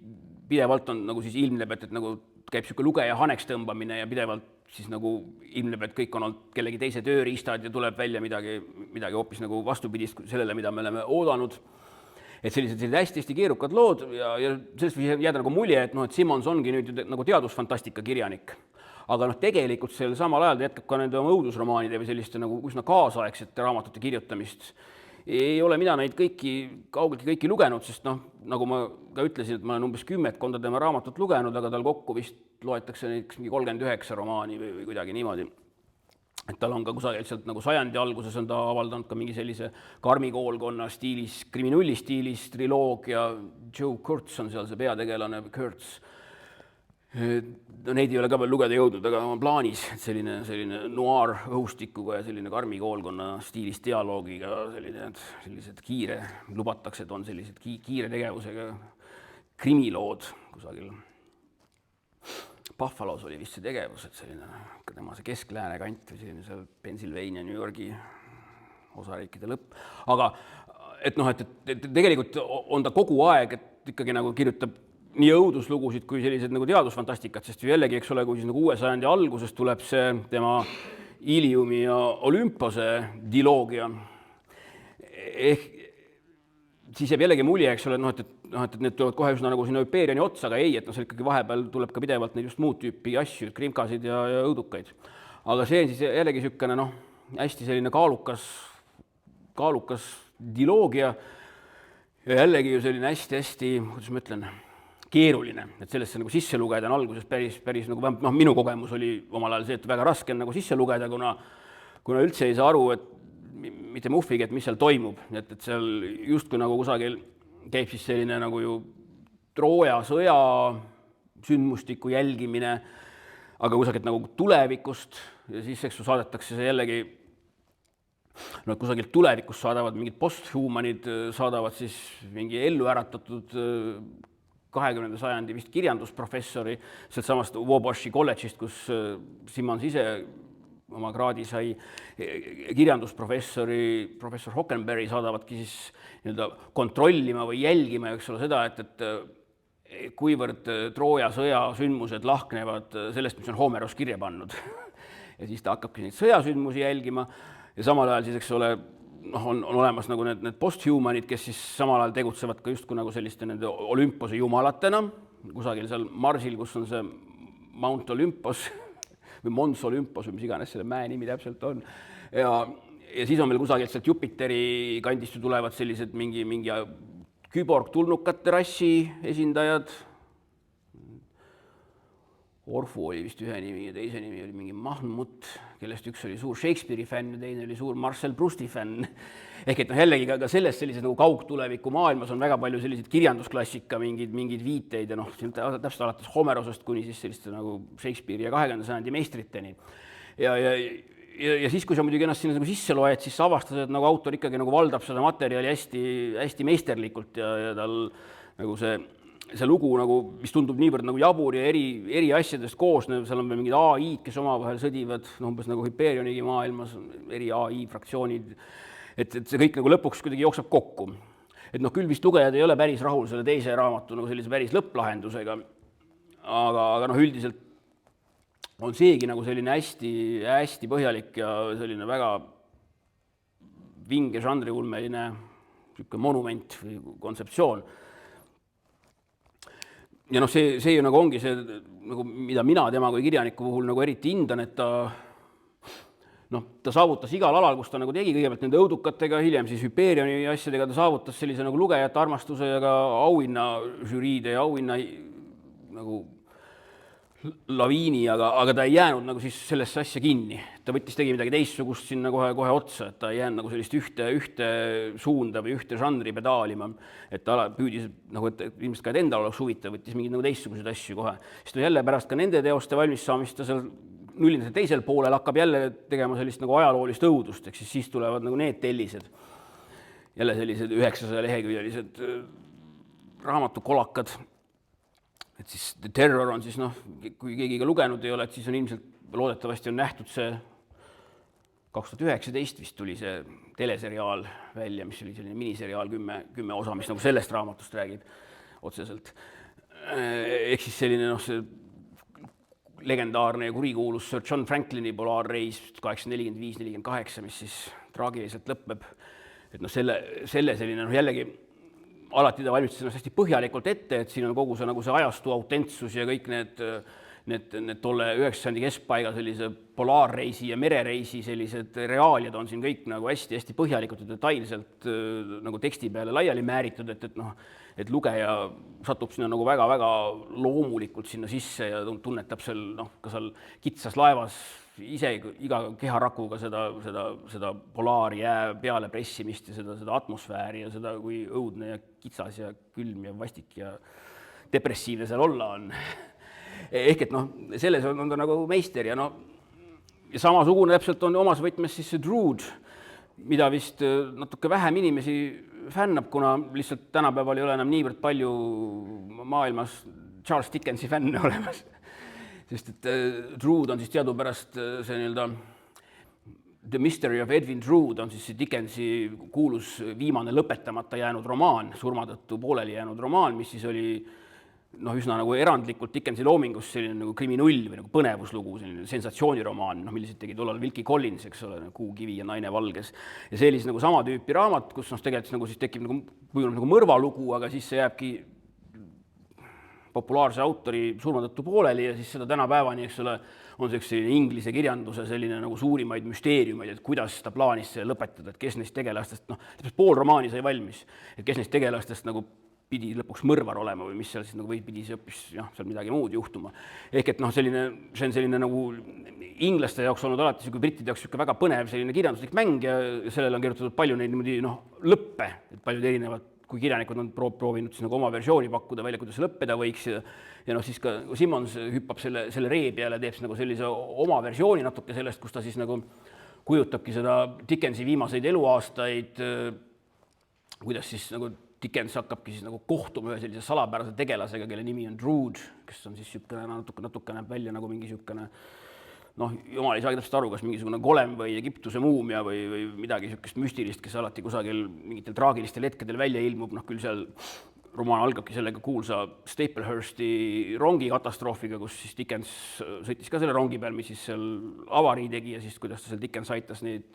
pidevalt on nagu siis ilmneb, et nagu käib siuke lugeja haneks tõmbamine ja pidevalt siis nagu ilmneb, et kõik on olnud kellegi teise tööriistad ja tuleb välja midagi hoopis nagu vastupidist sellele, mida me oleme oodanud. Et sellised hästi-hästi keerukad lood ja sellest võib jääda nagu mulje, et Simons ongi nüüd nagu teadusfantastika kirjanik. Aga tegelikult sel samal ajal jätkab ka nende oma õudusromaanide või selliste nagu üsna kaasaegsete raamatute kirjutamist. Ei ole mina neid kaugeltki kõiki lugenud, sest nagu ma ka ütlesin, et ma olen umbes 10 tema raamatut lugenud, aga tal kokku vist loetakse neid mingi 39 romaani või kuidagi niimoodi. Et tal on ka kusagil sealt nagu sajandi alguses on ta avaldanud ka mingi sellise Karmi koolkonna stiilis, kriminulli stiilis triloogia, Joe Kurtz on seal see peategelane, Kurtz. Neid ei ole ka veel lugeda jõudnud, aga on plaanis selline noir õhustikuga ja selline Karmi koolkonna stiilis dialoogiga, sellised kiire, lubatakse, et on sellised kiire tegevusega krimilood kusagil. Buffalos oli vist see tegevus, et tema see kesklääne kant või selline seal Pennsylvania, New Yorgi osariikide lõpp. Aga et tegelikult on ta kogu aeg, et ikkagi nagu kirjutab nii õuduslugusid kui sellised nagu teadusfantastikat, sest jällegi, eks ole, kui siis nagu 6. sajandi alguses tuleb see tema Iliumi ja Olümpose diloogia. Siis jääb jällegi mulje, eks ole, et need tulevad kohe üsna nagu sinna Hyperioni otsa, aga ei, et seal ikkagi vahepeal tuleb ka pidevalt neid just muud tüüpi asju, krimkasid ja õudukaid. Aga see on siis jällegi niisugune hästi selline kaalukas diloogia ja jällegi ju selline hästi, kuidas ma ütlen, keeruline, et sellesse nagu sisse lugeda on alguses päris nagu minu kogemus oli omal ajal see, et väga raske on nagu sisse lugeda, kuna üldse ei saa aru, et mitte muhvigi, et mis seal toimub, et seal justkui nagu kusagil käib siis selline nagu ju Trooja sõja sündmustiku jälgimine, aga kusagilt nagu tulevikust ja siis eks saadetakse see jällegi kusagilt tulevikust saadavad mingid posthumanid, saadavad siis mingi ellu äratatud 20. sajandi vist kirjandusprofessori sealt samast Wabashi kolledžist, kus Simons ise oma kraadi sai professor Hockenberry saadavadki siis nii-öelda kontrollima või jälgima, eks ole, seda, et kuivõrd Trooja sõja sündmused lahknevad sellest, mis on Homeros kirja pannud. Ja siis ta hakkabki neid sõjasündmusi jälgima ja samal ajal siis, eks ole, on olemas nagu need posthumanid, kes siis samal ajal tegutsevad ka justkui nagu selliste nende Olympose jumalatena, kusagil seal Marsil, kus on see Mount Olympos või Mons Olympos või mis iganes selle mäe nimi täpselt on. Ja siis on meil kusagilt sealt Jupiteri kandist tulevad sellised mingi küborg-tulnukate rassi esindajad. Orfu oli vist ühe nimi ja teise nimi oli mingi Mahmut, kellest üks oli suur Shakespeare'i fänn ja teine oli suur Marcel Prousti fänn. Ehk et jällegi ka selles sellises nagu kaugtuleviku maailmas on väga palju selliseid kirjandusklassika mingeid viiteid ja täpselt alates Homerosest kuni siis selliste nagu Shakespeare'i ja 20. sajandi meistriteni. Ja siis, kui sa muidugi ennast sinna nagu sisse loed, siis sa avastad, et nagu autor ikkagi nagu valdab seda materjali hästi meisterlikult ja tal nagu see lugu, nagu, mis tundub niivõrd nagu jabur ja eri asjadest koosnev, seal on veel mingid AI-d, kes omavahel sõdivad, umbes nagu Hyperionigi maailmas, eri AI-fraktsioonid, et see kõik nagu lõpuks kuidagi jookseb kokku. Et küll vist lugejad ei ole päris rahul selle teise raamatu nagu sellise päris lõpplahendusega, aga üldiselt on seegi nagu selline hästi põhjalik ja selline väga vinge žanriulmeline monument või kontseptsioon. Ja see ju nagu ongi see, nagu, mida mina tema kui kirjaniku puhul nagu eriti hindan, et ta saavutas igal alal, kus ta nagu tegi kõigepealt nende õudukatega, hiljem siis Hyperioni asjadega, ta saavutas sellise nagu lugejate armastuse ja ka auhinna žüriide ja auhinna nagu laviini, aga ta ei jäänud nagu siis sellesse asja kinni. Ta tegi midagi teistsugust sinna kohe otsa, et ta ei jäänud nagu sellist ühte suunda või ühte žanri pedaalima, et ta püüdis, nagu, et ilmselt ka endal oleks huvitav, võttis mingeid nagu teistsuguseid asju kohe. Siis ta jälle pärast ka nende teoste valmis saamist ta seal nullindase teisel poolel hakkab jälle tegema sellist nagu ajaloolist õudust, ehk siis tulevad nagu need tellised. Jälle sellised 900 leheküljelised raamatukolakad. Et siis The Terror on siis, kui keegi ka lugenud ei ole, et siis on ilmselt loodetavasti on nähtud see 2019 vist tuli see teleseriaal välja, mis oli selline miniseriaal 10 osa, mis nagu sellest raamatust räägib otseselt. Ehk siis selline see legendaarne ja kurikuulus Sir John Franklini polaarreis 1845-48, mis siis traagiliselt lõppeb. Et selle selline jällegi alati ta valmistas ennast hästi põhjalikult ette, et siin on kogu see, nagu see ajastu autentsus ja kõik need tolle 9. keskpaiga sellise polaarreisi ja merereisi sellised reaaliad on siin kõik nagu hästi põhjalikult ja detailselt nagu teksti peale laiali määritud, et lugeja satub sinna nagu väga-väga loomulikult sinna sisse ja tunnetab ka seal kitsas laevas ise iga keharakuga seda polaari jää peale pressimist ja seda atmosfääri ja seda, kui õudne ja kitsas ja külm ja vastik ja depressiivne seal olla on. Ehk et selles on ta nagu meister ja ja samasugune täpselt on omas võtmes siis see Drood, mida vist natuke vähem inimesi fännab, kuna lihtsalt tänapäeval ei ole enam niivõrd palju maailmas Charles Dickensi fänne olemas. Sest et Drood on siis teadupärast see nii-öelda The Mystery of Edwin Drood on siis see Dickensi kuulus viimane lõpetamata jäänud romaan, surma tõttu pooleli jäänud romaan, mis siis oli üsna nagu erandlikult Dickensi loomingus selline nagu kriminull või nagu põnevuslugu, selline sensatsiooniromaan, millised tegi tollal Wilkie Collins, eks ole, Kuukivi ja Naine valges. Ja see oli siis nagu sama tüüpi raamat, kus tegelikult nagu siis tekib nagu mõrvalugu, aga siis see jääbki populaarse autori surma tõttu pooleli ja siis seda tänapäevani, eks ole, on see inglise kirjanduse selline nagu suurimaid müsteeriumeid, et kuidas ta plaanis see lõpetada, et kes neist tegelastest, pool romaani sai valmis, et kes neist tegelastest nagu pidi lõpuks mõrvar olema või mis seal siis nagu pidi see õppis seal midagi muud juhtuma. Ehk et see on selline nagu inglaste jaoks olnud alati kui brittide jaoks väga põnev selline kirjanduslik mäng ja sellele on kirjutatud palju neid niimoodi lõppe, et paljud erinevad, kui kirjanikud on proovinud siis nagu oma versiooni pakkuda välja, kuidas lõppeda võiks ja siis ka Simmons hüppab selle ree peale, teeb nagu sellise oma versiooni natuke sellest, kus ta siis nagu kujutabki seda Dickensi viimaseid eluaastaid, kuidas siis nagu Dickens hakkabki siis nagu kohtuma ühe sellise salapärase tegelasega, kelle nimi on Drood, kes on siis natuke näeb välja nagu mingi sükene noh, jumal ei saagi täpselt aru, kas mingisugune golem või Egiptuse muumia või midagi niisugust müstilist, kes alati kusagil mingitel traagilistel hetkedel välja ilmub, noh küll seal romaan algabki sellega kuulsa Staplehursti rongikatastroofiga, kus siis Dickens sõitis ka selle rongi peal, mis siis seal avarii tegi ja siis kuidas ta seal Dickens aitas neid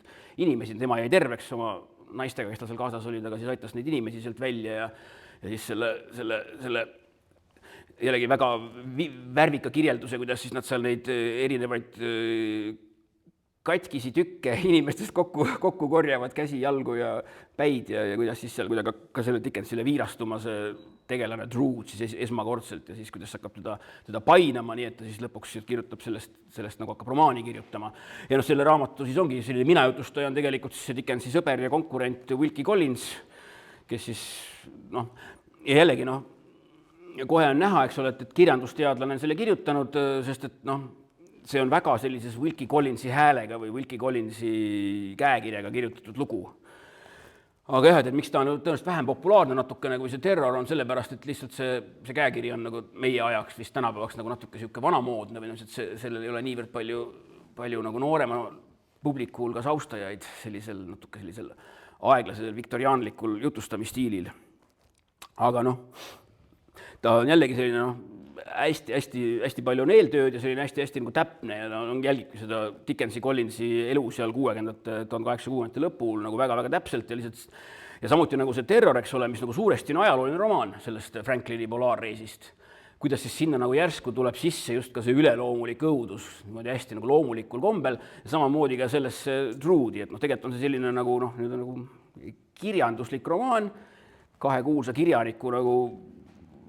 inimesi, tema jäi terveks oma naistega, kes tal seal kaasas olid, aga siis aitas neid inimesi sealt välja ja siis selle jällegi väga värvika kirjelduse, kuidas siis nad seal neid erinevaid katkisi tükke inimestest kokku korjavad, käsi, jalgu ja päid ja kuidas siis seal kuidagi ka selle Dickensile viirastuma see tegelane Drood siis esmakordselt ja siis kuidas hakkab teda painama, nii et ta siis lõpuks kirjutab sellest nagu hakkab romaani kirjutama. Ja noh, selle raamatu siis ongi selline minajutustaja on tegelikult siis see Dickensi sõber ja konkurent Wilkie Collins, kes siis noh, ja jällegi noh, kohe on näha, eks ole, et kirjandusteadlane on selle kirjutanud, sest et noh, see on väga sellises Wilkie Collinsi häälega või Wilkie Collinsi käekirjaga kirjutatud lugu. Aga jah, et miks ta on tõenäoliselt vähem populaarne natukene kui see Terror on sellepärast, et lihtsalt see käekiri on nagu meie ajaks vist tänapäevaks nagu natuke niisugune vanamoodne või sellel ei ole niivõrd palju nagu noorema publiku hulgas austajaid natuke sellisel aeglasel viktoriaanlikul jutustamistiilil. Aga noh, ta on jällegi selline noh, hästi palju on eeltööd ja selline hästi nagu täpne ja on jälgibki seda Dickensi Collinsi elu seal 1860 lõpul nagu väga täpselt ja lihtsalt ja samuti nagu see Terror, eks ole, mis nagu suuresti on ajalooline romaan sellest Franklini polaarreisist, kuidas siis sinna nagu järsku tuleb sisse just ka see üleloomulik õudus, niimoodi hästi nagu loomulikul kombel ja samamoodi ka sellesse Droodi, et noh, tegelikult on see selline nagu noh, nüüd on nagu kirjanduslik romaan, kahe kuulsa kirjaniku nagu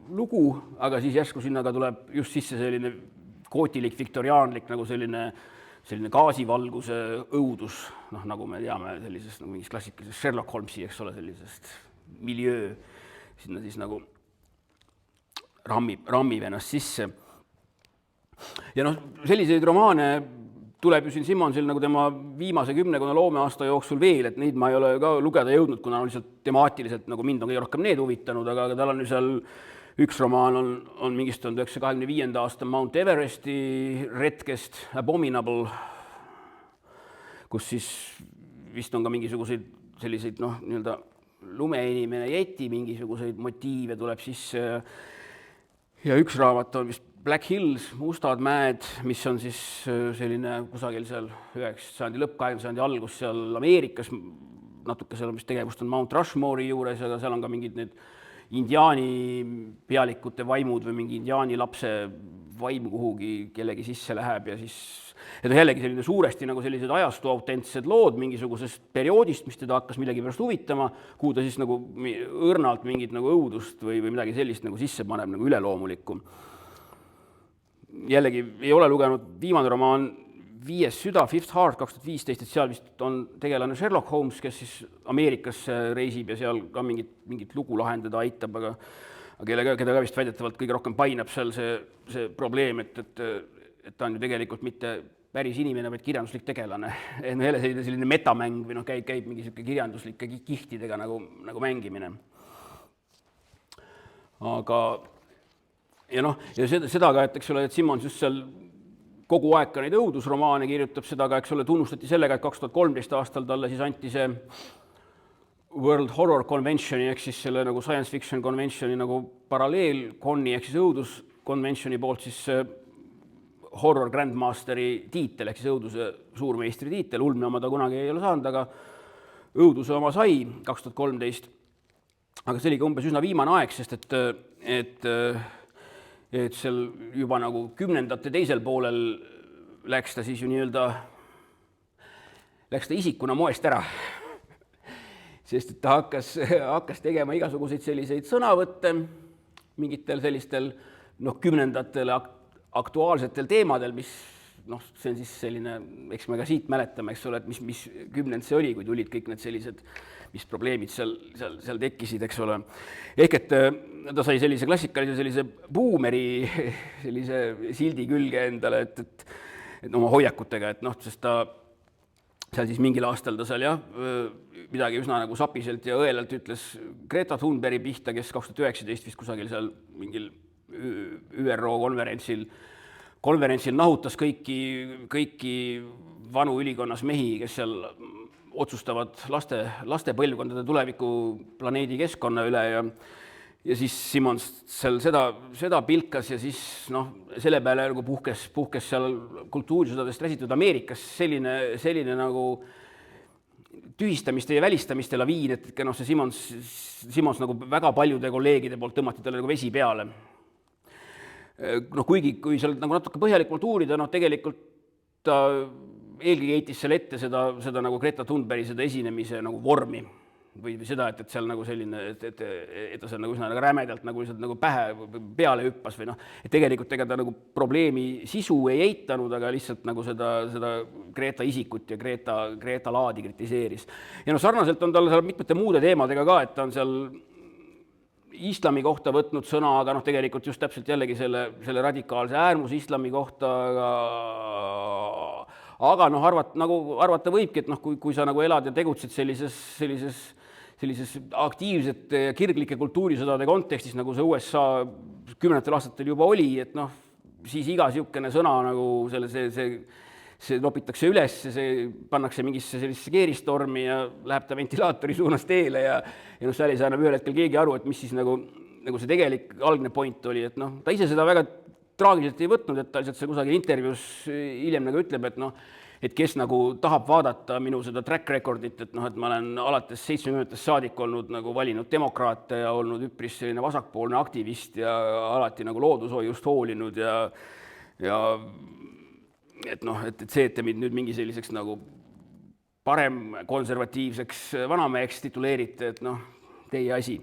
lugu, aga siis järsku sinna ka tuleb just sisse selline kootilik, viktoriaanlik nagu selline gaasivalguse õudus, noh nagu me teame sellisest nagu mingist klassikalisest Sherlock Holmesi, eks ole, sellisest miljöö, sinna siis nagu rammib ennast sisse. Ja noh, selliseid romaane tuleb ju siin Simmonsil nagu tema viimase 10 loomeaasta jooksul veel, et neid ma ei ole ka lugeda jõudnud, kuna on lihtsalt temaatiliselt nagu mind on kõige rohkem need huvitanud, aga tal on ju seal üks romaan on mingist 1925. aasta Mount Everesti retkest Abominable, kus siis vist on ka mingisuguseid selliseid noh, nii-öelda lumeinimene jeti mingisuguseid motiive tuleb sisse ja üks raamat on vist Black Hills, Mustad mäed, mis on siis selline kusagil seal 9. sajandi lõpp, 20. sajandi algus seal Ameerikas, natuke seal vist tegevust on Mount Rushmore'i juures, aga seal on ka mingid need indiaani pealikute vaimud või mingi indiaani lapse vaim kuhugi kellegi sisse läheb ja siis et jällegi selline suuresti nagu sellised ajastu autentsed lood mingisugusest perioodist, mis teda hakkas millegi pärast huvitama, kuhu ta siis nagu õrnalt mingit nagu õudust või midagi sellist nagu sisse paneb nagu üleloomulikku. Jällegi ei ole lugenud viimane romaan Viies süda, Fifth Heart 2015, et seal vist on tegelane Sherlock Holmes, kes siis Ameerikasse reisib ja seal ka mingit lugu lahendada aitab, aga keda ka vist väidetavalt kõige rohkem painab seal see probleem, et ta on ju tegelikult mitte päris inimene, vaid kirjanduslik tegelane. Jälle selline metamäng või noh, käib mingi kirjanduslike kihtidega nagu mängimine. Aga ja noh, ja seda ka, et eks ole, et Simmons just seal kogu aeg ka neid õudusromaane kirjutab, seda ka, eks ole, tunnustati sellega, et 2013 aastal talle siis anti see World Horror Conventioni ehk siis selle nagu science fiction conventioni nagu paralleelkonni ehk siis õuduskonventioni poolt siis horror grandmasteri tiitel ehk siis õuduse suurmeistri tiitel, ulme oma ta kunagi ei ole saanud, aga õuduse oma sai 2013. Aga see oli ka umbes üsna viimane aeg, sest et seal juba nagu 10. teisel poolel läks ta siis ju läks ta isikuna moest ära. Sest et ta hakkas tegema igasuguseid selliseid sõnavõtte mingitel sellistel 10. aktuaalsetel teemadel, mis see on siis selline, eks me ka siit mäletame, eks ole, et mis 10. see oli, kui tulid kõik need sellised, mis probleemid seal tekkisid, eks ole. Ehk et ta sai sellise klassikalise sellise buumeri sellise sildi külge endale, et oma hoiakutega, et sest ta seal siis mingil aastal ta seal midagi üsna nagu sapiselt ja õelalt ütles Greta Thunbergi pihta, kes 2019 vist kusagil seal mingil ÜRO konverentsil konverentsil nahutas kõiki vanu ülikonnas mehi, kes seal otsustavad laste põlvkondade tuleviku planeedi keskkonna üle ja siis Simons seal seda pilkas ja siis selle peale nagu puhkes seal kultuurisõdadest räsitud Ameerikas selline nagu tühistamiste ja välistamiste laviin, et see Simons nagu väga paljude kolleegide poolt tõmmati talle nagu vesi peale. Kuigi kui seal nagu natuke põhjalikult uurida, tegelikult ta eelkõige heitis seal ette seda nagu Greta Thunbergi seda esinemise nagu vormi või seda, et seal nagu selline, et ta seal nagu üsna rämedalt nagu lihtsalt nagu peale hüppas või et tegelikult ega ta nagu probleemi sisu ei eitanud, aga lihtsalt nagu seda Greta isikut ja Greta laadi kritiseeris. Ja sarnaselt on tal seal mitmete muude teemadega ka, et ta on seal islami kohta võtnud sõna, aga tegelikult just täpselt jällegi selle radikaalse äärmus islami kohta, aga arvata võibki, et kui sa nagu elad ja tegutsed sellises aktiivsete ja kirglike kultuurisõdade kontekstis, nagu see USA 10. aastatel juba oli, et siis iga niisugune sõna nagu see lopitakse üles, see pannakse mingisse sellisesse keeristormi ja läheb ta ventilaatori suunas teele ja seal ei saa enam ühel hetkel keegi aru, et mis siis nagu see tegelik algne point oli, et ta ise seda väga traagiliselt ei võtnud, et ta lihtsalt see kusagil intervjuus hiljem nagu ütleb, et kes nagu tahab vaadata minu seda track recordit, et ma olen alates 70. saadik olnud nagu valinud demokraate ja olnud üpris selline vasakpoolne aktivist ja alati nagu loodushoiust hoolinud ja et see, et te mind nüüd mingi selliseks nagu parem konservatiivseks vanameheks tituleerite, et teie asi.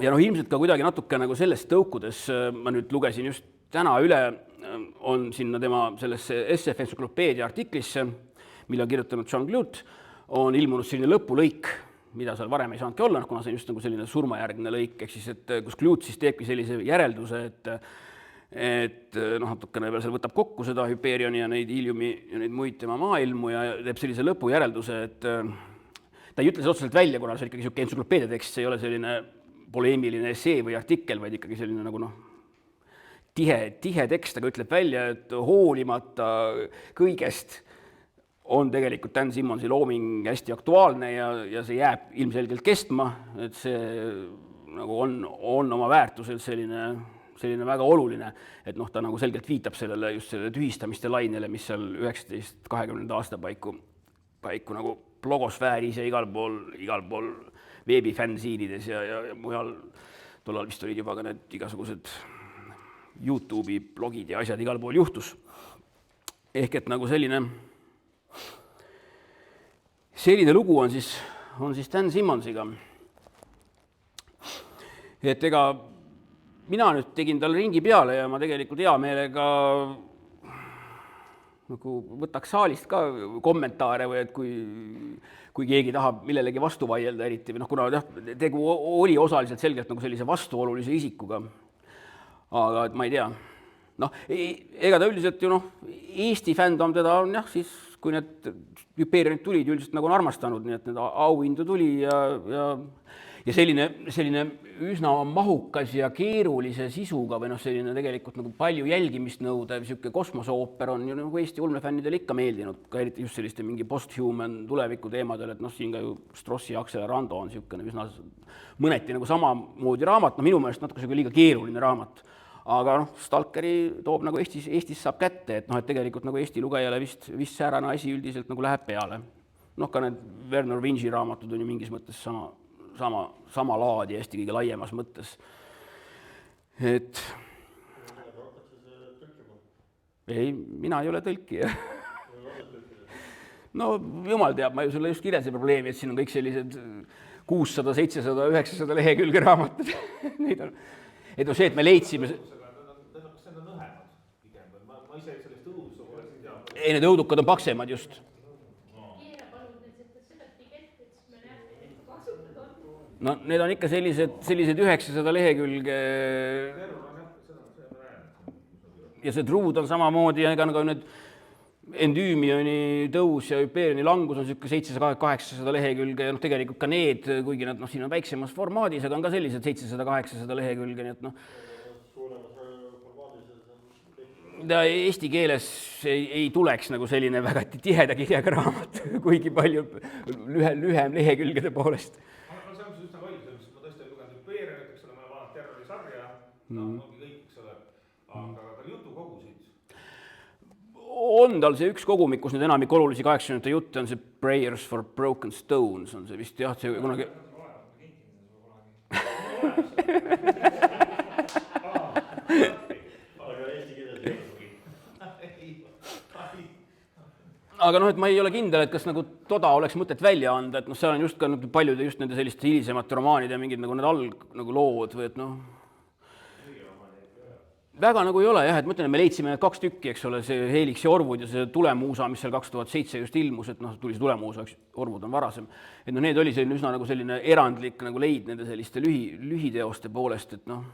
Ja ilmselt ka kuidagi natuke nagu sellest tõukudes, ma nüüd lugesin just täna üle, on sinna tema sellesse SF Entsüklopeedia artiklisse, mille on kirjutanud John Glut, on ilmunud selline lõpulõik, mida seal varem ei saanudki olla, kuna see on just nagu selline surmajärgne lõik, ehk siis, et kus Glut siis teebki sellise järelduse, et natukene veel seal võtab kokku seda Hyperioni ja neid Iliumi ja neid muid tema maailmu ja teeb sellise lõpujärelduse, et ta ei ütle see otseselt välja, kuna see on ikkagi niisugune entsüklopeedia tekst, see ei ole selline poleemiline essee või artikkel, vaid ikkagi selline nagu tihe tekst, aga ütleb välja, et hoolimata kõigest on tegelikult Dan Simonsi looming hästi aktuaalne ja see jääb ilmselgelt kestma, et see nagu on oma väärtuselt selline väga oluline, et ta nagu selgelt viitab sellele just selle tühistamiste lainele, mis seal 1920. aasta paiku nagu blogosfääris ja igal pool veebifänsiinides ja mujal, tollal vist olid juba ka need igasugused YouTube'i blogid ja asjad igal pool juhtus. Ehk et nagu selline lugu on siis Dan Simonsiga. Et ega mina nüüd tegin talle ringi peale ja ma tegelikult hea meelega nagu võtaks saalist ka kommentaare või et kui keegi tahab millelegi vastu vaielda eriti või kuna tegu oli osaliselt selgelt nagu sellise vastuolulise isikuga. Aga et ma ei tea. Ega ta üldiselt ju Eesti fändom teda on siis kui need Hyperionid tulid, üldiselt nagu on armastanud, nii et need auhindu tuli ja selline üsna mahukas ja keerulise sisuga või selline tegelikult nagu palju jälgimist nõudev niisugune kosmoseooper on ju nagu Eesti ulmefännidel ikka meeldinud, ka eriti just selliste mingi post-human tuleviku teemadel, et siin ka ju Strossi ja Aksel Rando on niisugune üsna mõneti nagu samamoodi raamat, minu meelest natuke liiga keeruline raamat. Aga Stalkeri toob nagu Eestis saab kätte, et tegelikult nagu Eesti lugejale vist säärane asi üldiselt nagu läheb peale. Ka need Werner Vinci raamatud on ju mingis mõttes sama laadi Eesti kõige laiemas mõttes. Et ei, mina ei ole tõlkija. Jumal teab, ma ju sulle just kirjeldasin probleemi, et siin on kõik sellised 600, 700, 900 lehekülge raamatud. Neid on. Et see, et me leidsime... Kas need on õhemad pigem? Ma ise sellest õudus olen siin teada. Ei, need õudukad on paksemad just. Keera palun need selletik ette, siis me näeme, et kasutada on. Need on ikka sellised 900 lehekülge. Ja see truud on samamoodi ja nagu need Endüümioni tõus ja Hyperioni langus on 700-800 lehekülge ja tegelikult ka need, kuigi nad siin on väiksemas formaadis, aga on ka sellised 700-800 lehekülge, nii et Suuremas formaadis on tehtud ta eesti keeles ei tuleks nagu selline väga tiheda kirjaga raamat, kuigi palju lühem lehekülgede poolest. Aga see on üsna palju, sellepärast ma tõesti ei lugenud Peerenit, eks ole, ma olen vaadanud terrorisarja, ongi kõik, eks ole, aga tal jutukogusid. On tal see üks kogumik, kus nüüd enamik olulisi 80-ndate jutte on see Prayers for Broken Stones, on see vist jah, see kunagi... Aga noh, et ma ei ole kindel, et kas nagu toda oleks mõtet välja anda, et noh, seal on just ka paljude just nende selliste hilisemate romaanide ja mingid nagu need nagu lood või et noh, väga nagu ei ole jah, et ma ütlen, et me leidsime need 2 tükki, eks ole, see Helix ja Orvud ja see Tulemuusa, mis seal 2007 just ilmus, et noh, tuli see Tulemuusa, Orvud on varasem, et noh, need oli selline üsna nagu selline erandlik nagu leid nende selliste lühiteoste poolest, et noh.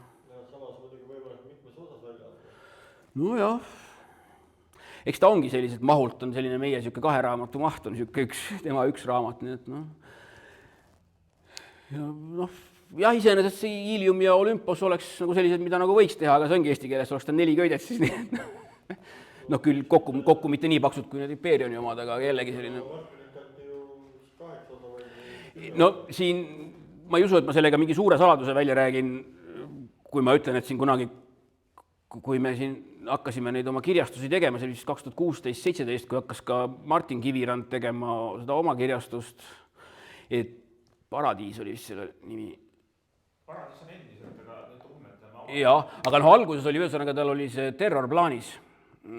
Samas muidugi võimalik mitmes osas välja. No jah. Eks ta ongi sellised mahult on selline meie siuke 2 raamatu maht on siuke tema üks raamat, nii et noh. Ja noh, jah, iseenesest see Ilium ja Olympos oleks nagu sellised, mida nagu võiks teha, aga see ongi eesti keeles, oleks ta 4 köidet siis nii, et noh, küll kokku mitte nii paksud kui need Hyperioni omad, aga jällegi selline. No siin ma ei usu, et ma sellega mingi suure saladuse välja räägin, kui ma ütlen, et siin kunagi, kui me siin hakkasime neid oma kirjastusi tegema, see oli siis 2016-17, kui hakkas ka Martin Kivirand tegema seda oma kirjastust, et Paradiis oli vist selle nimi. Paradiis on endiselt, aga nüüd tunnetame. Jah, aga noh, alguses oli ühesõnaga, tal oli see Terror plaanis,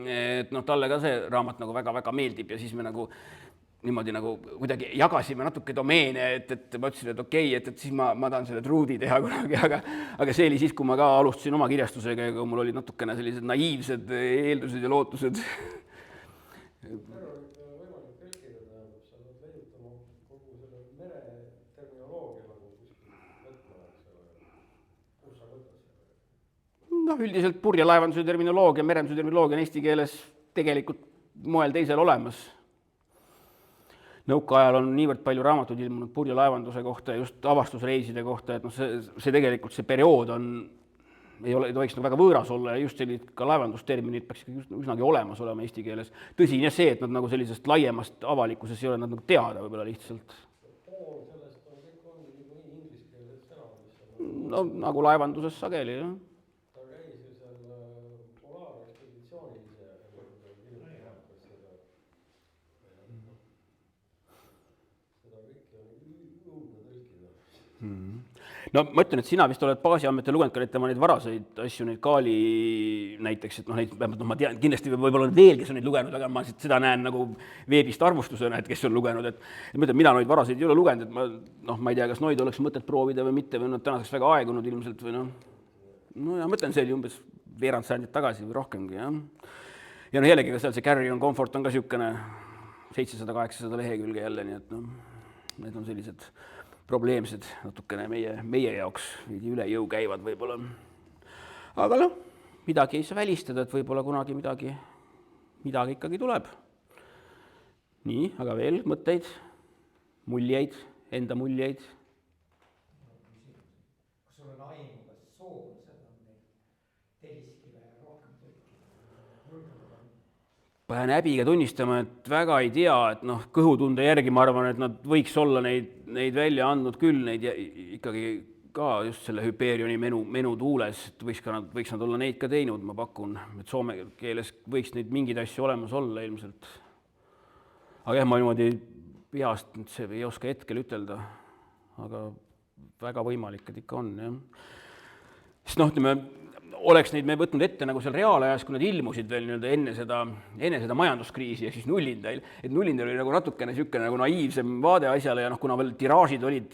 et noh, talle ka see raamat nagu väga-väga meeldib ja siis me nagu niimoodi nagu kuidagi jagasime natuke domeene, et ma ütlesin, et okei, et siis ma tahan selle truudi teha kunagi, aga see oli siis, kui ma ka alustasin oma kirjastusega ja mul olid natukene sellised naiivsed eeldused ja lootused. Terrorit ei ole võimalik tõlkida, tähendab, sa pead leiutama kogu selle mere terminoloogia nagu kuskil võtma, eks ole, kus sa võtad selle? No üldiselt purjelaevanduse terminoloogia, merenduse terminoloogia on eesti keeles tegelikult moel teisel olemas. Nõukaajal on niivõrd palju raamatuid ilmunud purjelaevanduse kohta ja just avastusreiside kohta, et noh, see tegelikult see periood on, ei tohiks nagu väga võõras olla ja just sellised ka laevandusterminid peaks üsnagi olemas olema eesti keeles. Tõsi on see, et nad nagu sellisest laiemast avalikkuses ei ole nad nagu teada võib-olla lihtsalt. Pool sellest on kõik ongi nii ingliskeelsed sõnad, mis on... No nagu laevanduses sageli, jah. Ta käis ju seal polaarexpeditsioonil ise, No ma ütlen, et sina vist oled baasiandmetel lugenud ka tema neid varaseid asju, neid Kaali näiteks, et noh, neid, ma tean, kindlasti võib-olla veel, kes on neid lugenud, aga ma seda näen nagu veebist arvustusena, et kes on lugenud, et ma ütlen, mina neid varaseid ei ole lugenud, et ma ei tea, kas noid oleks mõtet proovida või mitte, või nad tänaseks väga aegunud ilmselt või noh. No ja ma ütlen, see oli umbes veerand sajandit tagasi või rohkemgi, jah. Ja noh, jällegi ka seal see Carry on Comfort on ka niisugune 700-800 lehekülge jälle, nii et noh, need on sellised probleemsed natukene meie jaoks veidi üle jõu käivad võib-olla. Aga noh, midagi ei saa välistada, et võib-olla kunagi midagi ikkagi tuleb. Nii, aga veel mõtteid, muljeid, enda muljeid. Kas sul on aimu, kas soov seda on neid tehiskive rohkem tõlkida? Pean häbiga tunnistama, et väga ei tea, et noh, kõhutunde järgi ma arvan, et nad võiks olla neid välja andnud küll, neid ikkagi ka just selle Hyperioni menu tuules, et võiks nad olla neid ka teinud, ma pakun, et soome keeles võiks neid mingeid asju olemas olla ilmselt. Aga jah, ma niimoodi peast ei oska hetkel ütelda, aga väga võimalik, et ikka on, jah. Sest noh, oleks neid me võtnud ette nagu seal reaalajas, kui nad ilmusid veel enne seda majanduskriisi ja siis Nullindel, et Nullindel oli nagu natukene niisugune nagu naiivsem vaade asjale ja noh, kuna veel tiraažid olid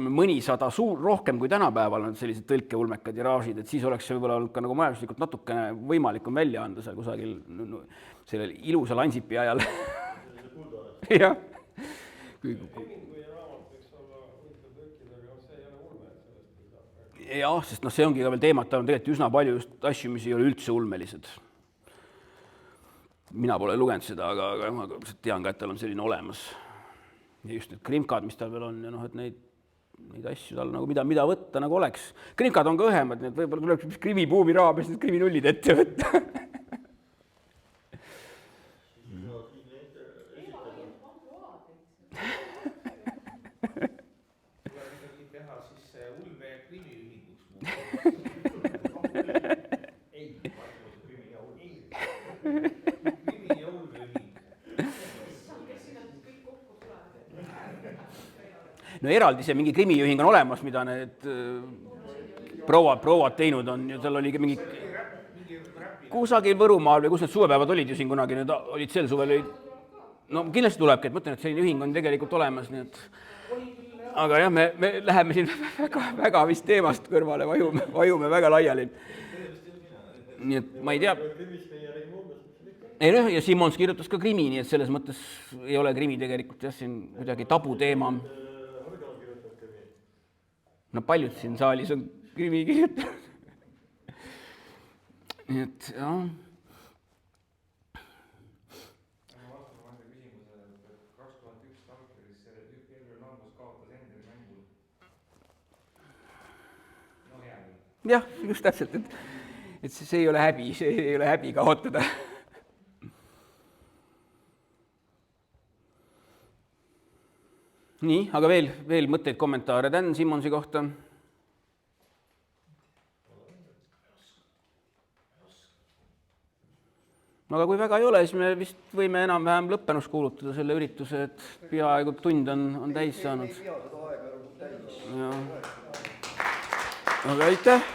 mõnisada rohkem kui tänapäeval on sellised tõlkeulmeka tiraažid, et siis oleks see võib-olla olnud ka nagu majanduslikult natukene võimalikum välja anda seal kusagil sellel ilusal Ansipi ajal. Jah. Jah, sest noh, see ongi ka veel teemat, ta on tegelikult üsna palju just asju, mis ei ole üldse ulmelised. Mina pole lugenud seda, aga ma tean ka, et tal on selline olemas. Ja just need krimkad, mis tal veel on, ja noh, et neid asju tal nagu mida võtta nagu oleks. Krimkad on ka õhemad, nii et võib-olla tuleb krimibuumi raames need kriminullid ette võtta. Krimi ja ulmeühing. kes sinna kõik kokku tulevad. no eraldi see mingi krimiühing on olemas, mida need prouad teinud on ja seal oli ka mingi kusagil Võrumaal või kus need suvepäevad olid ju siin kunagi, need olid sel suvel olid. No kindlasti tulebki, et mõtlen, et selline ühing on tegelikult olemas, nii et aga jah, me läheme siin väga vist teemast kõrvale, vajume väga laiali. Nii et ma ei tea. Ei noh, ja Simons kirjutas ka krimi, nii et selles mõttes ei ole krimi tegelikult jah, siin kuidagi tabuteema. No paljud siin saalis on krimi kirjutanud. Nii et jah. Ma vastan oma küsimusele, et 2001 Stalkeris Perry Langus kaotas Endri mängul. No hea küll. Jah, just täpselt, et see ei ole häbi kaotada. Nii, aga veel mõtteid, kommentaare Dan Simonsi kohta. Aga kui väga ei ole, siis me vist võime enam-vähem lõppenuks kuulutada selle ürituse, et peaaegu tund on täis saanud. Aga aitäh.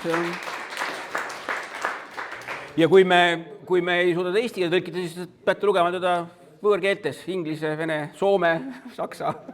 Ja kui me ei suuda eesti keele tõlkida, siis peate lugema teda võõrkeeltes, inglise, vene, soome, saksa.